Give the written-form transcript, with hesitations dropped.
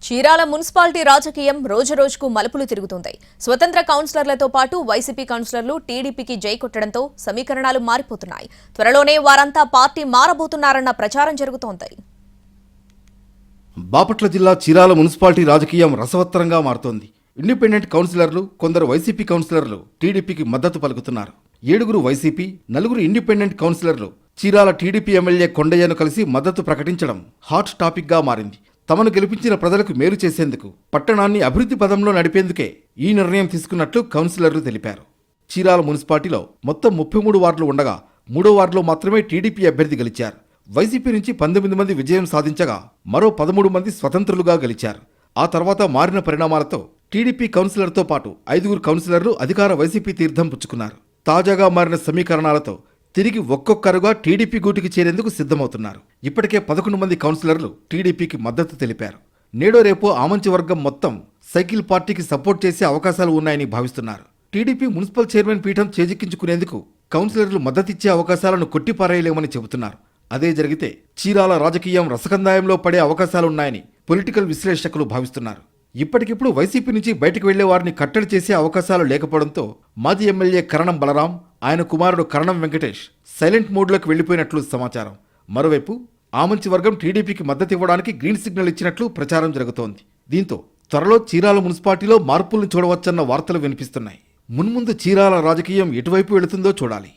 Chirala municipality రాజకీయం రోజురోజుకు మలుపులు తిరుగుతుంది. స్వతంత్ర కౌన్సిలర్లతో పాటు వైసీపీ కౌన్సిలర్లు టీడీపీకి జై కొట్టడంతో సమీకరణాలు మారిపోతున్నాయి. త్వరలోనే వారంతా పార్టీ మారబోతున్నారన్న ప్రచారం జరుగుతోంది. బాపట్ల జిల్లా చీరాల మున్సిపాలిటీ రాజకీయం రసవత్తరంగా మారుతోంది. ఇండిపెండెంట్ కౌన్సిలర్లు, కొందరు వైసీపీ కౌన్సిలర్లు టీడీపీకి మద్దతు పలుకుతున్నారు. 7 వైసీపీ, 4 ఇండిపెండెంట్ కౌన్సిలర్లు చీరాల టీడీపీ ఎమ్మెల్యే కొండయ్యను కలిసి మద్దతు ప్రకటించడం హాట్ టాపిక్గా మారింది. తమను గెలిపించిన ప్రజలకు మేలు చేసేందుకు, పట్టణాన్ని అభివృద్ధి పదంలో నడిపేందుకే ఈ నిర్ణయం తీసుకున్నట్లు కౌన్సిలర్లు తెలిపారు. చీరాల మున్సిపాలిటీలో మొత్తం 33 వార్డులు ఉండగా 3వ వార్డులో మాత్రమే టీడీపీ అభ్యర్థి గెలిచారు. వైసీపీ నుంచి 19 మంది విజయం సాధించగా మరో 13 మంది స్వతంత్రులుగా గెలిచారు. ఆ తర్వాత మారిన పరిణామాలతో టీడీపీ కౌన్సిలర్తో పాటు 5 కౌన్సిలర్లు అధికార వైసీపీ తీర్థం పుచ్చుకున్నారు. తాజాగా మారిన సమీకరణాలతో తిరిగి ఒక్కొక్కరుగా టీడీపీ గూటికి చేరేందుకు సిద్ధమవుతున్నారు. ఇప్పటికే 11 మంది కౌన్సిలర్లు టీడీపీకి మద్దతు తెలిపారు. నేడో రేపో ఆమంచి వర్గం మొత్తం సైకిల్ పార్టీకి సపోర్ట్ చేసే అవకాశాలు ఉన్నాయని భావిస్తున్నారు. టీడీపీ మున్సిపల్ చైర్మన్ పీఠం చేజిక్కించుకునేందుకు కౌన్సిలర్లు మద్దతిచ్చే అవకాశాలను కొట్టిపారేయలేమని చెబుతున్నారు. అదే జరిగితే చీరాల రాజకీయం రసకందాయంలో పడే అవకాశాలున్నాయని పొలిటికల్ విశ్లేషకులు భావిస్తున్నారు. ఇప్పటికిప్పుడు వైసీపీ నుంచి బయటకు వెళ్లే వారిని కట్టడి చేసే అవకాశాలు లేకపోవడంతో మాజీ ఎమ్మెల్యే కరణం బలరాం, ఆయన కుమారుడు కరణం వెంకటేష్ సైలెంట్ మోడ్లోకి వెళ్లిపోయినట్లు సమాచారం. మరోవైపు ఆమంచి వర్గం టీడీపీకి మద్దతు ఇవ్వడానికి గ్రీన్ సిగ్నల్ ఇచ్చినట్లు ప్రచారం జరుగుతోంది. దీంతో త్వరలో చీరాల మున్సిపాలిటీలో మార్పుల్ని చూడవచ్చన్న వార్తలు వినిపిస్తున్నాయి. మున్ముందు చీరాల రాజకీయం ఎటువైపు వెళుతుందో చూడాలి.